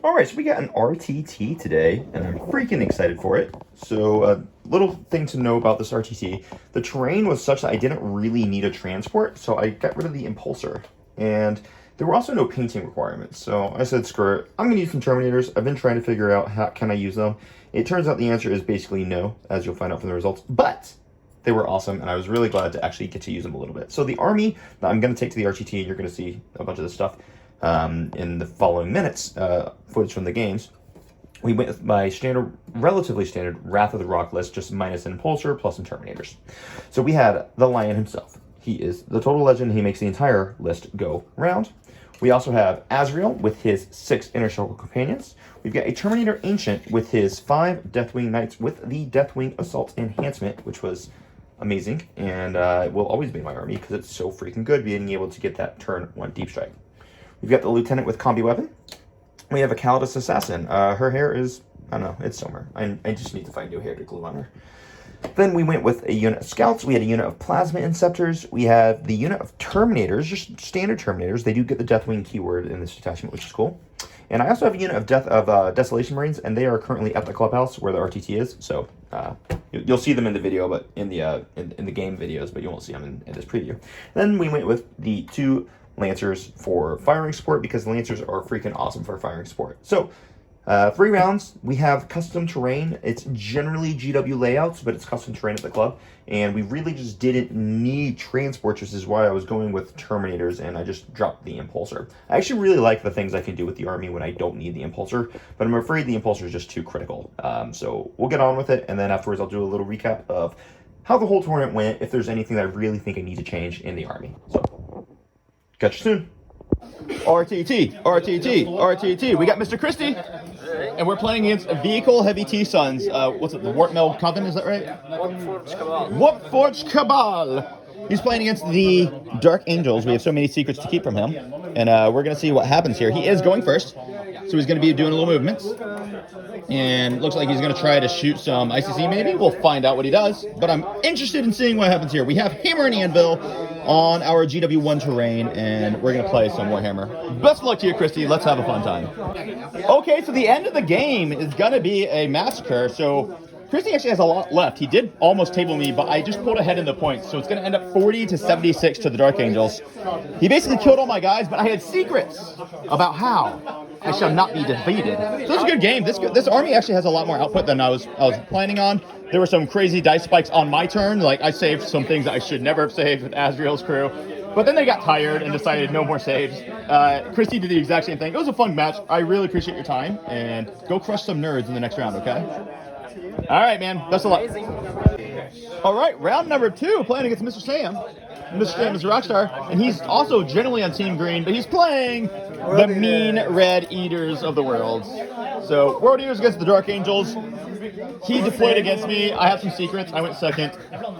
Alright, so we got an RTT today, and I'm freaking excited for it. So, little thing to know about this RTT. The terrain was such that I didn't really need a transport, so I got rid of the impulsor. And there were also no painting requirements, so I said, screw it. I'm going to use some Terminators. I've been trying to figure out how can I use them. It turns out the answer is basically no, as you'll find out from the results. But they were awesome, and I was really glad to actually get to use them a little bit. So the army that I'm going to take to the RTT, and you're going to see a bunch of this stuff in the following minutes, footage from the games. We went with my relatively standard Wrath of the Rock list, just minus an Impulsor plus some Terminators. So we had the Lion himself. He is the total legend. He makes the entire list go round. We also have Azrael with his 6 Inner Circle companions. We've got a Terminator Ancient with his 5 Deathwing Knights with the Deathwing Assault enhancement, which was amazing, and it will always be in my army because it's so freaking good being able to get that turn 1 deep strike. We've got the Lieutenant with Combi Weapon. We have a Calidus Assassin. Her hair is, I don't know, it's summer. I just need to find new hair to glue on her. Then we went with a unit of Scouts. We had a unit of Plasma Inceptors. We have the unit of Terminators, just standard Terminators. They do get the Deathwing keyword in this detachment, which is cool. And I also have a unit of Desolation Marines, and they are currently at the clubhouse where the RTT is. So you'll see them in the video, but in the game videos, but you won't see them in this preview. Then we went with the 2 Lancers for firing support, because Lancers are freaking awesome for firing support. So 3 rounds. We have custom terrain. It's generally GW layouts, but it's custom terrain at the club, and we really just didn't need transports, which is why I was going with Terminators, and I just dropped the Impulsor. I actually really like the things I can do with the army when I don't need the Impulsor, but I'm afraid the Impulsor is just too critical. So we'll get on with it, and then afterwards I'll do a little recap of how the whole tournament went, if there's anything that I really think I need to change in the army. So catch you soon. RTT, RTT, RTT. We got Mr. Christie, and we're playing against Vehicle Heavy T-Sons. What's it, the Warpmeld Coven, is that right? Warpforged Cabal. Warpforged Cabal. He's playing against the Dark Angels. We have so many secrets to keep from him, and we're going to see what happens here. He is going first, so he's going to be doing a little movements, and looks like he's going to try to shoot some ICC maybe. We'll find out what he does, but I'm interested in seeing what happens here. We have Hammer and Anvil on our GW1 terrain, and we're going to play some Warhammer. Best of luck to you, Christy. Let's have a fun time. Okay, so the end of the game is going to be a massacre. So Christy actually has a lot left. He did almost table me, but I just pulled ahead in the points. So it's going to end up 40-76 to the Dark Angels. He basically killed all my guys, but I had secrets about how I shall not be defeated. So it's a good game. This army actually has a lot more output than I was planning on. There were some crazy dice spikes on my turn. Like, I saved some things that I should never have saved with Azrael's crew. But then they got tired and decided no more saves. Christy did the exact same thing. It was a fun match. I really appreciate your time. And go crush some nerds in the next round, okay? All right, man. Best of luck. All right, round number 2, playing against Mr. Sam. Mr. Sam is a Rockstar, and he's also generally on Team Green, but he's playing the Mean Red Eaters of the world. So, World Eaters against the Dark Angels. He deployed against me. I have some secrets. I went second.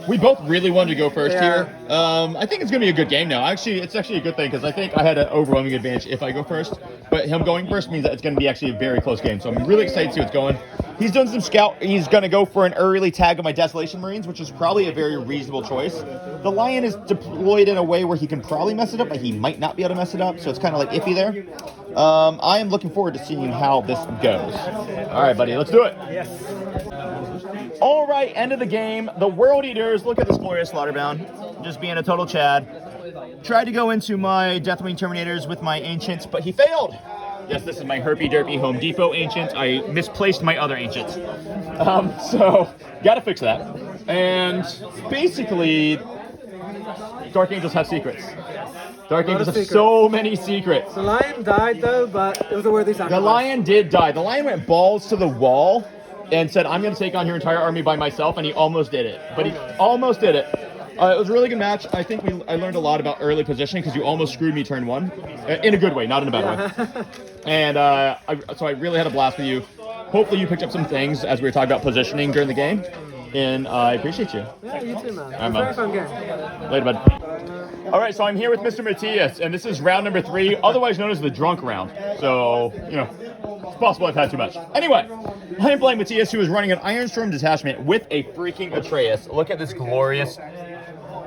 We both really wanted to go first here. I think it's going to be a good game now. Actually, it's actually a good thing, because I think I had an overwhelming advantage if I go first. But him going first means that it's going to be actually a very close game. So I'm really excited to see what's going. He's doing some scout. He's going to go for an early tag of my Desolation Marines, which is probably a very reasonable choice. The Lion is deployed in a way where he can probably mess it up, but he might not be able to mess it up. So it's kind of like iffy there. I am looking forward to seeing how this goes. All right, buddy, let's do it. Yes. All right, end of the game. The World Eaters, look at this glorious Slaughterbound, just being a total Chad. Tried to go into my Deathwing Terminators with my Ancients, but he failed. Yes, this is my Herpy Derpy Home Depot Ancient. I misplaced my other Ancient. So, gotta fix that. And basically, Dark Angels have secrets. Dark Angels have so many secrets. The Lion died though, but it was a worthy sacrifice. The Lion did die. The Lion went balls to the wall and said, I'm going to take on your entire army by myself, and he almost did it. But he almost did it. It was a really good match. I think I learned a lot about early positioning, because you almost screwed me turn 1. In a good way, not in a bad way. And so I really had a blast with you. Hopefully you picked up some things as we were talking about positioning during the game. And I appreciate you. Yeah, you too, man. All right, Very fun game. Later, bud. All right, so I'm here with Mr. Matthias, and this is round number 3, otherwise known as the drunk round. So, you know, it's possible I've had too much. Anyway, I am playing Matthias, who is running an Ironstorm detachment with a freaking Atreus. Look at this glorious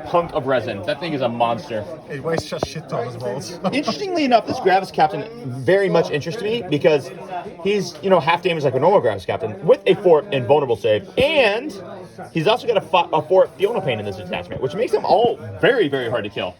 hunk of resin. That thing is a monster. It weighs just shit ton as well. Interestingly enough, this Gravis Captain very much interests me because he's, half damage like a normal Gravis Captain with a 4 invulnerable save, and he's also got a 4 Fiona Pain in this attachment, which makes him all very, very hard to kill.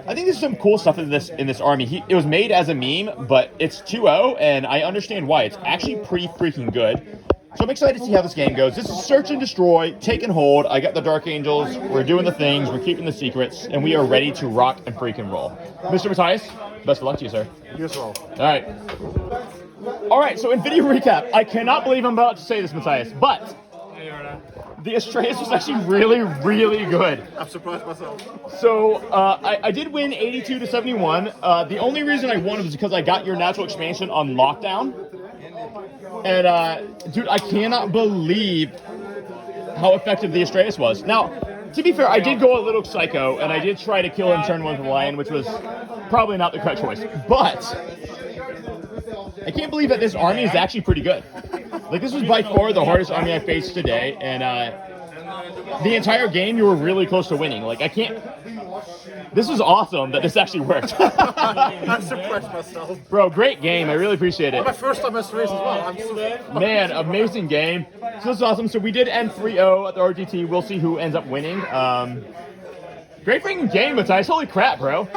I think there's some cool stuff in this army. It was made as a meme, but it's 2-0, and I understand why. It's actually pretty freaking good. So I'm excited to see how this game goes. This is Search and Destroy, take and hold. I got the Dark Angels. We're doing the things. We're keeping the secrets, and we are ready to rock and freaking roll. Mr. Matthias, best of luck to you, sir. You as well. All right, so in video recap, I cannot believe I'm about to say this, Matthias, but the Astraeus was actually really, really good. I'm surprised myself. So I did win 82 to 71. The only reason I won was because I got your natural expansion on lockdown. And dude, I cannot believe how effective the Astraeus was. Now, to be fair, I did go a little psycho, and I did try to kill him turn 1 with the Lion, which was probably not the correct choice. But I can't believe that this army is actually pretty good. Like, this was by far the hardest army I faced today, and the entire game you were really close to winning. Like, I can't... This was awesome that this actually worked. I'm surprised myself. Bro, great game. I really appreciate it. My first time as race as well. Man, amazing game. So this is awesome. So we did end 3-0 at the RGT. We'll see who ends up winning. Great freaking game, Matthias. Holy crap, bro.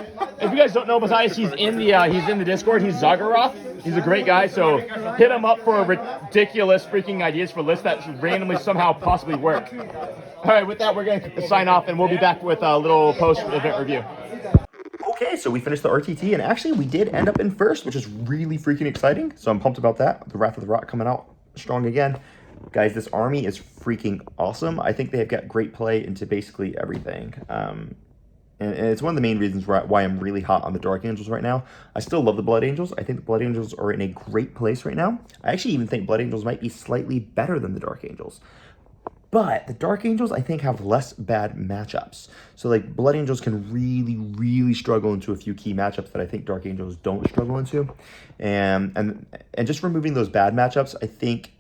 If you guys don't know Matthias, he's in the Discord. He's Zagaroth. He's a great guy, so hit him up for ridiculous freaking ideas for lists that should randomly somehow possibly work. All right, with that, we're going to sign off, and we'll be back with a little post-event review. Okay, so we finished the RTT, and actually we did end up in first, which is really freaking exciting. So I'm pumped about that. The Wrath of the Rock coming out strong again. Guys, this army is freaking awesome. I think they've got great play into basically everything. And it's one of the main reasons why I'm really hot on the Dark Angels right now. I still love the Blood Angels. I think the Blood Angels are in a great place right now. I actually even think Blood Angels might be slightly better than the Dark Angels. But the Dark Angels, I think, have less bad matchups. So, like, Blood Angels can really, really struggle into a few key matchups that I think Dark Angels don't struggle into. And just removing those bad matchups, I think,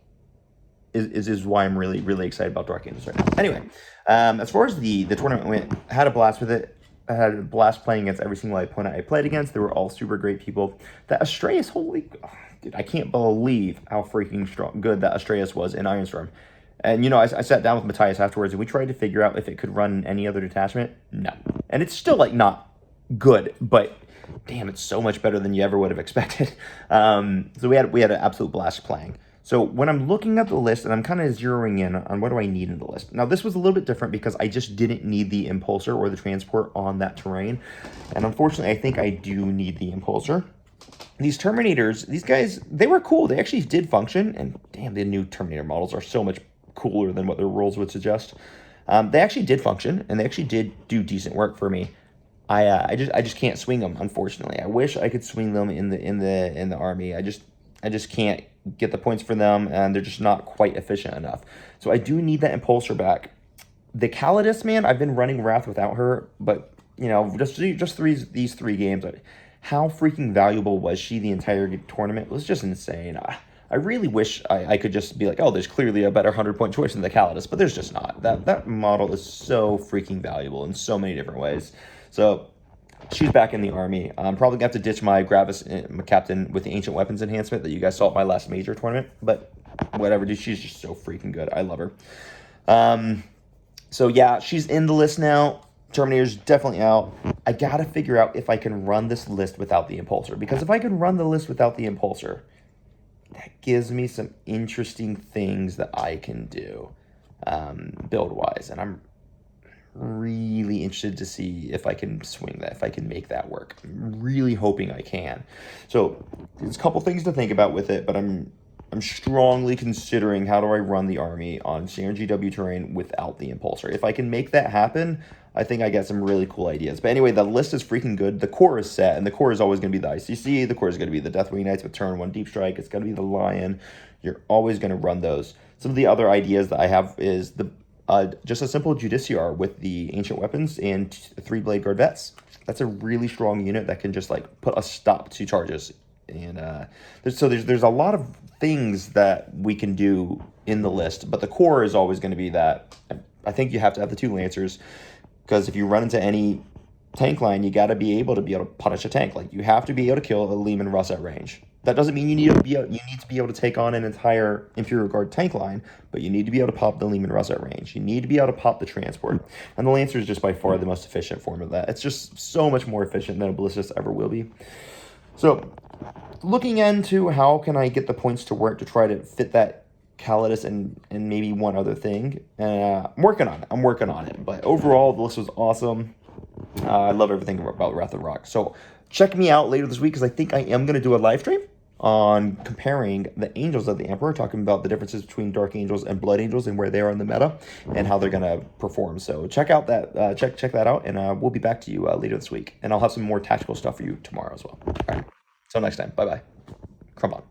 is why I'm really, really excited about Dark Angels right now. Anyway, as far as the tournament went, I had a blast with it. I had a blast playing against every single opponent I played against. They were all super great people. That Astraeus, holy... dude, I can't believe how freaking good that Astraeus was in Ironstorm. And, I sat down with Matthias afterwards, and we tried to figure out if it could run any other detachment. No. And it's still, like, not good, but... damn, it's so much better than you ever would have expected. So we had an absolute blast playing. So when I'm looking at the list and I'm kind of zeroing in on what do I need in the list. Now this was a little bit different because I just didn't need the impulsor or the transport on that terrain. And unfortunately, I think I do need the impulsor. These Terminators, these guys, they were cool. They actually did function. And damn, the new Terminator models are so much cooler than what their rules would suggest. They actually did function and they actually did do decent work for me. I just can't swing them, unfortunately. I wish I could swing them in the army. I just can't get the points for them, and they're just not quite efficient enough. So I do need that impulsor back. The Calidus, man, I've been running Wrath without her, but just these 3 games, how freaking valuable was she the entire tournament? It was just insane. I really wish I could just be like, oh, there's clearly a better 100-point choice than the Calidus, but there's just not. That model is so freaking valuable in so many different ways. So she's back in the army. I'm probably going to have to ditch my Gravis captain with the Ancient Weapons enhancement that you guys saw at my last major tournament. But whatever, dude. She's just so freaking good. I love her. So, yeah, she's in the list now. Terminator's definitely out. I got to figure out if I can run this list without the Impulsor. Because if I can run the list without the Impulsor, that gives me some interesting things that I can do build-wise. And I'm really interested to see if I can swing that, if I can make that work. I'm really hoping I can. So there's a couple things to think about with it, but I'm strongly considering how do I run the army on CRGW terrain without the Impulsor. If I can make that happen, I think I got some really cool ideas. But anyway, the list is freaking good. The core is set, and the core is always going to be the ICC. The core is going to be the Deathwing Knights with turn 1 Deep Strike. It's going to be the Lion. You're always going to run those. Some of the other ideas that I have is just a simple Judiciar with the Ancient Weapons and 3 Blade Guard Vets. That's a really strong unit that can just like put a stop to charges. And there's a lot of things that we can do in the list, but the core is always going to be that. I think you have to have the 2 Lancers. Because if you run into any tank line, you got to be able to punish a tank. Like, you have to be able to kill a Lehman Russ at range. That doesn't mean you need to be able to take on an entire Imperial Guard tank line, but you need to be able to pop the Lehman Russ at range. You need to be able to pop the transport. And the Lancer is just by far the most efficient form of that. It's just so much more efficient than a Ballistus ever will be. So, looking into how can I get the points to work to try to fit that Calidus and maybe one other thing. I'm working on it. But overall, the list was awesome. I love everything about Wrath of Rock. So check me out later this week, because I think I am going to do a live stream on comparing the Angels of the Emperor, talking about the differences between Dark Angels and Blood Angels and where they are in the meta and how they're going to perform. So check out that check that out, and we'll be back to you later this week. And I'll have some more tactical stuff for you tomorrow as well. All right. Until next time. Bye-bye. Come on.